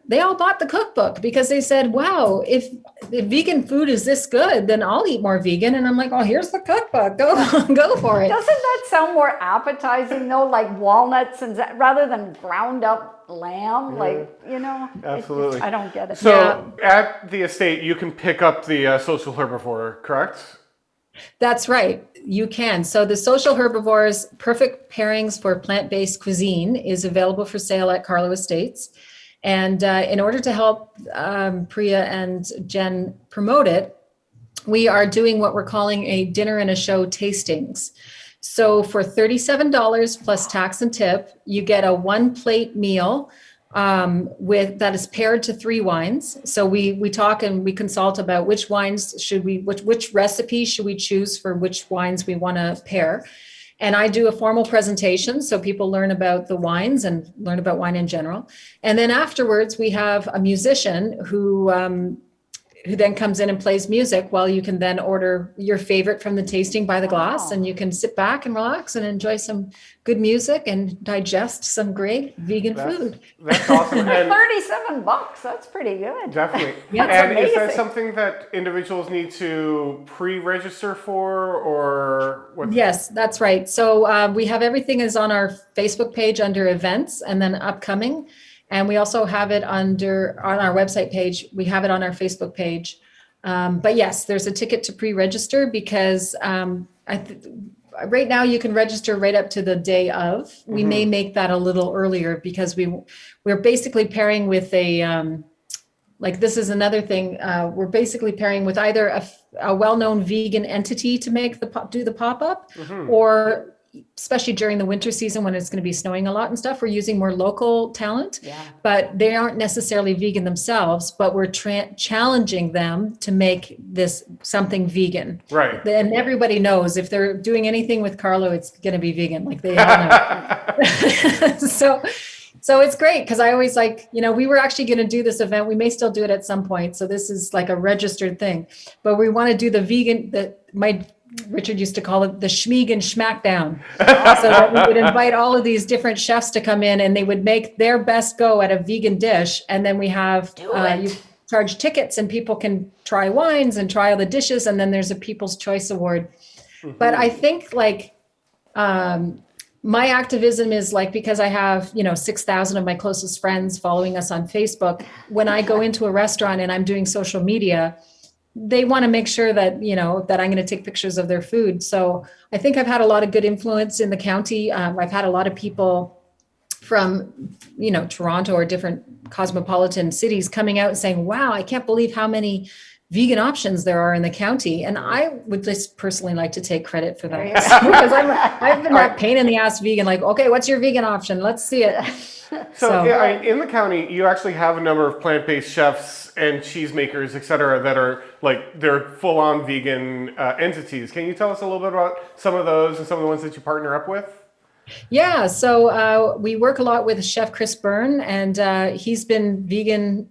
they all bought the cookbook because they said, wow, if vegan food is this good, then I'll eat more vegan. And I'm like, oh, here's the cookbook. Go for it. Doesn't that sound more appetizing though? Like walnuts rather than ground up lamb? Like, you know, absolutely. I don't get it. So at the estate, you can pick up the Social Herbivore, correct? That's right. You can. So the Social Herbivores Perfect Pairings for Plant-Based Cuisine is available for sale at Karlo Estates. And in order to help Priya and Jen promote it, we are doing what we're calling a dinner and a show tastings. So for $37 plus tax and tip, you get a 1-plate meal with that is paired to 3 wines. So we talk and we consult about which wines which recipe should we choose for which wines we want to pair. And I do a formal presentation so people learn about the wines and learn about wine in general. And then afterwards, we have a musician who then comes in and plays music while you can then order your favorite from the tasting by the glass. And you can sit back and relax and enjoy some good music and digest some great vegan food. That's awesome. And $37, that's pretty good. definitely. Yeah, and amazing. is that something that individuals need to pre-register for, or what? Yes, that's right. So we have everything is on our Facebook page under events and then upcoming. And we also have it on our website page. We have it on our Facebook page. But yes, there's a ticket to pre-register because right now you can register right up to the day of. We may make that a little earlier because we're basically pairing with this is another thing. We're basically pairing with either a well-known vegan entity to do the pop-up, or especially during the winter season when it's going to be snowing a lot and stuff, we're using more local talent, but they aren't necessarily vegan themselves, but we're challenging them to make this something vegan. Right. And everybody knows if they're doing anything with Karlo, it's going to be vegan. Like they all know. So it's great because I always we were actually going to do this event. We may still do it at some point. So this is like a registered thing, but we want to do the vegan, Richard used to call it the Schmeegan Schmackdown. So that we would invite all of these different chefs to come in and they would make their best go at a vegan dish. And then we have, you charge tickets and people can try wines and try all the dishes. And then there's a People's Choice Award. But I think my activism is because I have, 6,000 of my closest friends following us on Facebook. When I go into a restaurant and I'm doing social media, they want to make sure that, that I'm going to take pictures of their food. So I think I've had a lot of good influence in the county. I've had a lot of people from, Toronto or different cosmopolitan cities coming out and saying, wow, I can't believe how many vegan options there are in the county. And I would just personally like to take credit for that because I've been that pain in the ass vegan, okay, what's your vegan option? Let's see it. So in the county, you actually have a number of plant-based chefs and cheesemakers, et cetera, that are they're full-on vegan entities. Can you tell us a little bit about some of those and some of the ones that you partner up with? Yeah, so we work a lot with Chef Chris Byrne, and he's been vegan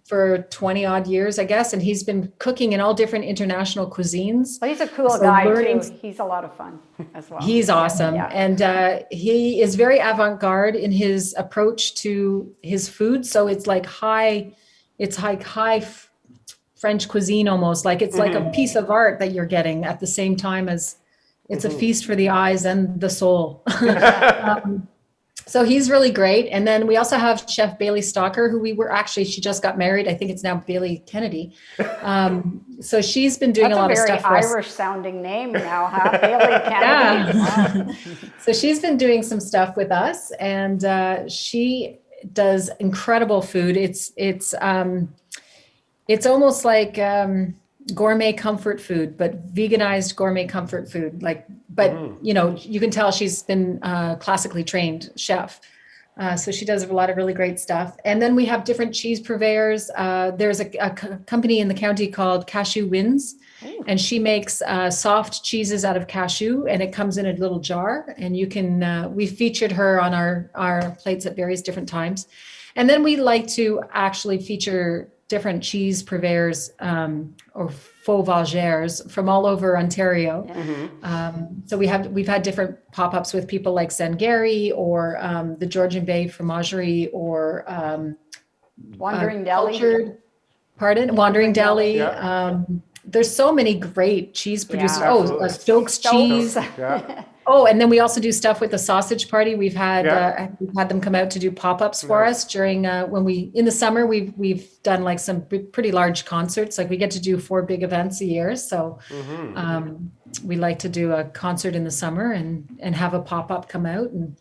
for 20 odd years, I guess. And he's been cooking in all different international cuisines. Well, he's a cool guy too. He's a lot of fun as well. He's awesome. Yeah. And he is very avant-garde in his approach to his food. So it's high French cuisine almost. It's like a piece of art that you're getting at the same time as it's a feast for the eyes and the soul. So he's really great. And then we also have Chef Bailey Stalker, who she just got married. I think it's now Bailey Kennedy. So she's been doing a lot of stuff for us. That's a very Irish sounding name now, huh? Bailey Kennedy. Yeah. So she's been doing some stuff with us, and she does incredible food. It's almost like gourmet comfort food, but veganized gourmet comfort food. You can tell she's been classically trained chef. So she does a lot of really great stuff. And then we have different cheese purveyors. There's a company in the county called Cashew Winds, and she makes soft cheeses out of cashew, and it comes in a little jar. And you can, we featured her on our plates at various different times. And then we like to actually feature different cheese purveyors or faux vagères from all over Ontario. So we've had different pop-ups with people like Sangari or the Georgian Bay Fromagerie or Wandering Deli. Wandering Deli. Yeah. There's so many great cheese producers. Yeah, Stokes Cheese. Yeah. Oh, and then we also do stuff with the Sausage Party. We've had them come out to do pop-ups for us during in the summer. We've done some pretty large concerts. We get to do 4 big events a year. So we like to do a concert in the summer and have a pop-up come out, and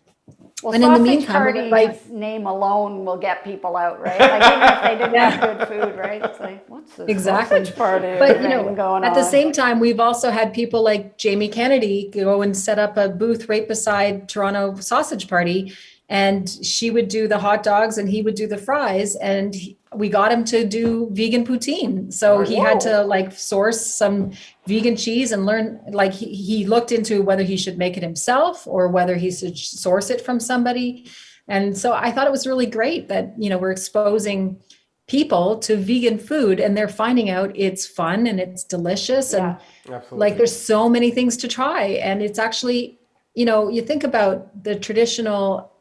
Well, And in the sausage meantime, we party's invite, name alone will get people out, right? Like even if they didn't have good food, right? It's like, what's this exactly. sausage party But, thing going at the on? same time, we've also had people like Jamie Kennedy go and set up a booth right beside Toronto Sausage Party. And she would do the hot dogs and he would do the fries. And we got him to do vegan poutine. So he had to like source some vegan cheese and learn, like he looked into whether he should make it himself or whether he should source it from somebody. And so I thought it was really great that, we're exposing people to vegan food and they're finding out it's fun and it's delicious. And Absolutely. like there's so many things to try. And it's actually, you think about the traditional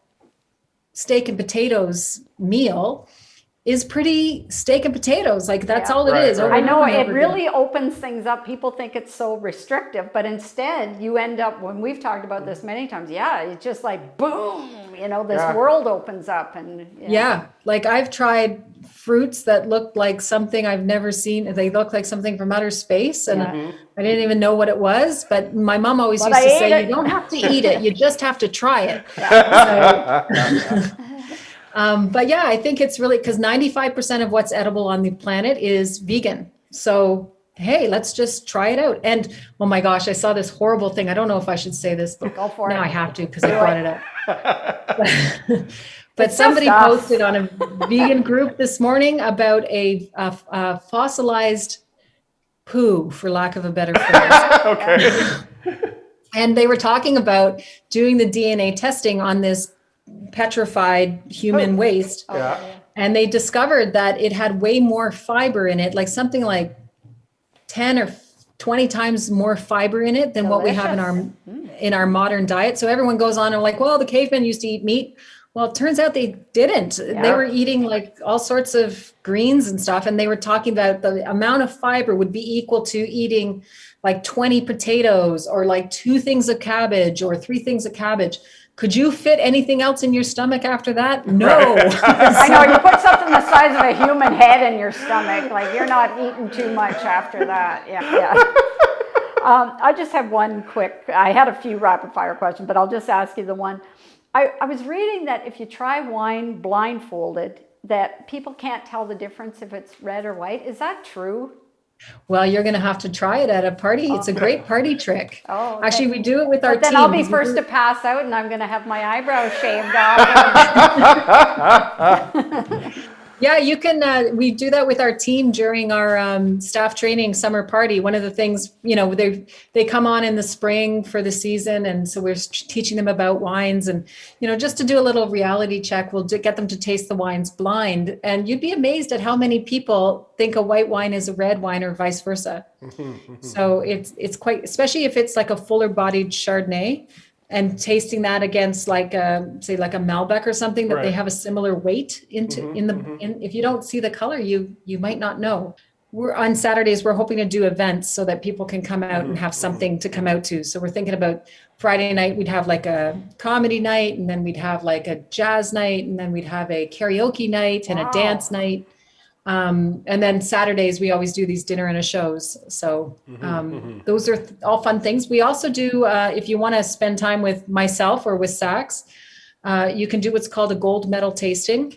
steak and potatoes meal is pretty steak and potatoes. Like that's all it is. Right. I know it over really opens things up. People think it's so restrictive, but instead you end up, when we've talked about this many times, it's just like boom, this world opens up. And like I've tried fruits that look like something I've never seen. They look like something from outer space, and I didn't even know what it was. But my mom always used to say, "You don't have to eat it; you just have to try it." But I think it's really because 95% of what's edible on the planet is vegan. So, hey, let's just try it out. And oh my gosh, I saw this horrible thing. I don't know if I should say this, but Go for it. now I have to because I brought it up. But somebody posted on a vegan group this morning about a fossilized poo, for lack of a better phrase. Okay. And they were talking about doing the DNA testing on this petrified human waste. And they discovered that it had way more fiber in it, like something like 10 or 20 times more fiber in it than what we have in our modern diet. So everyone goes on and like, well, the cavemen used to eat meat. Well, it turns out they didn't. They were eating like all sorts of greens and stuff. And they were talking about the amount of fiber would be equal to eating like 20 potatoes or like 2 things of cabbage or 3 things of cabbage. Could you fit anything else in your stomach after that? No. I know, you put something the size of a human head in your stomach, like you're not eating too much after that. I just have one quick, I had a few rapid fire questions, but I'll just ask you the one. I was reading that if you try wine blindfolded, that people can't tell the difference if it's red or white. Is that true? Well, you're going to have to try it at a party. It's a great party trick. Okay. Actually, we do it with our team. Then I'll be first to pass out and I'm going to have my eyebrows shaved off. Yeah, you can. We do that with our team during our staff training summer party. One of the things, they come on in the spring for the season. And so we're teaching them about wines and, just to do a little reality check, we'll get them to taste the wines blind. And you'd be amazed at how many people think a white wine is a red wine or vice versa. So it's quite, especially if it's like a fuller bodied Chardonnay. And tasting that against like say like a Malbec or something that they have a similar weight if you don't see the color, you might not know. We're on Saturdays, we're hoping to do events so that people can come out and have something to come out to. So we're thinking about Friday night, we'd have like a comedy night, and then we'd have like a jazz night, and then we'd have a karaoke night and a dance night. And then Saturdays, we always do these dinner and a shows. So those are all fun things. We also do, if you want to spend time with myself or with Sax, you can do what's called a gold medal tasting.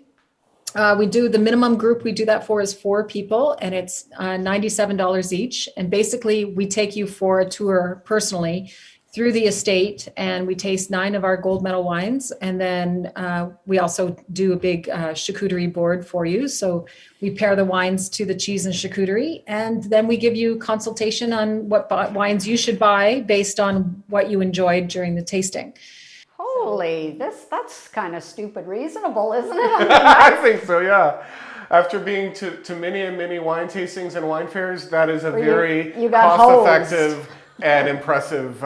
We do the minimum group we do that for is 4 people, and it's $97 each. And basically, we take you for a tour personally through the estate, and we taste 9 of our gold medal wines. And then we also do a big charcuterie board for you. So we pair the wines to the cheese and charcuterie, and then we give you consultation on what wines you should buy based on what you enjoyed during the tasting. Holy, that's kind of stupid reasonable, isn't it? I think so, yeah. After being to many and many wine tastings and wine fairs, that is a very cost-effective and impressive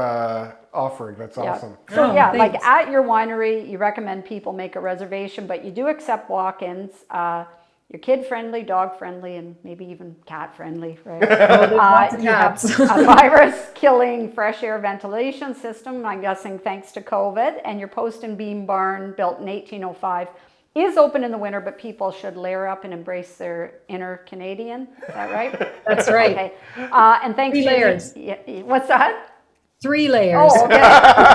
offering. That's awesome. So like at your winery, you recommend people make a reservation, but you do accept walk-ins. You're kid-friendly, dog-friendly, and maybe even cat-friendly, right? You have a virus-killing fresh air ventilation system, I'm guessing thanks to COVID, and your post and beam barn, built in 1805, is open in the winter, but people should layer up and embrace their inner Canadian. Is that right? That's right. Okay. And thanks 3 layers. What's that? 3 layers. Oh, okay.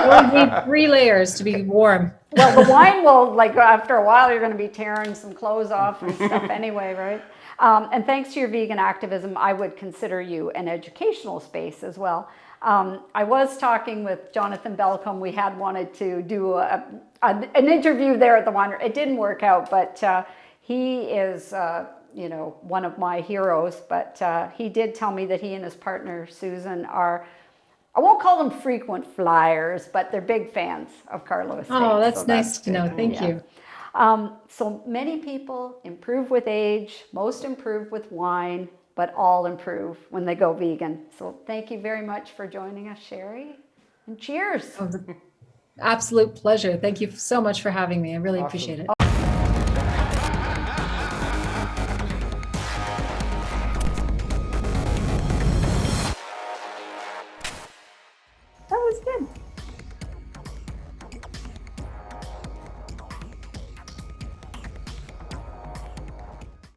You only need 3 layers to be warm. Well, the wine will, like, after a while, you're going to be tearing some clothes off and stuff anyway, right? And thanks to your vegan activism, I would consider you an educational space as well. I was talking with Jonathan Belcombe. We had wanted to do an interview there at the winery. It didn't work out, but he is, you know, one of my heroes. But he did tell me that he and his partner, Susan, are, I won't call them frequent flyers, but they're big fans of Karlo Estates. Oh, that's so nice to know. good. Thank Yeah. you. So many people improve with age, most improve with wine, but all improve when they go vegan. So thank you very much for joining us, Sherry, and cheers. Absolute pleasure. Thank you so much for having me. I really Awesome. appreciate it.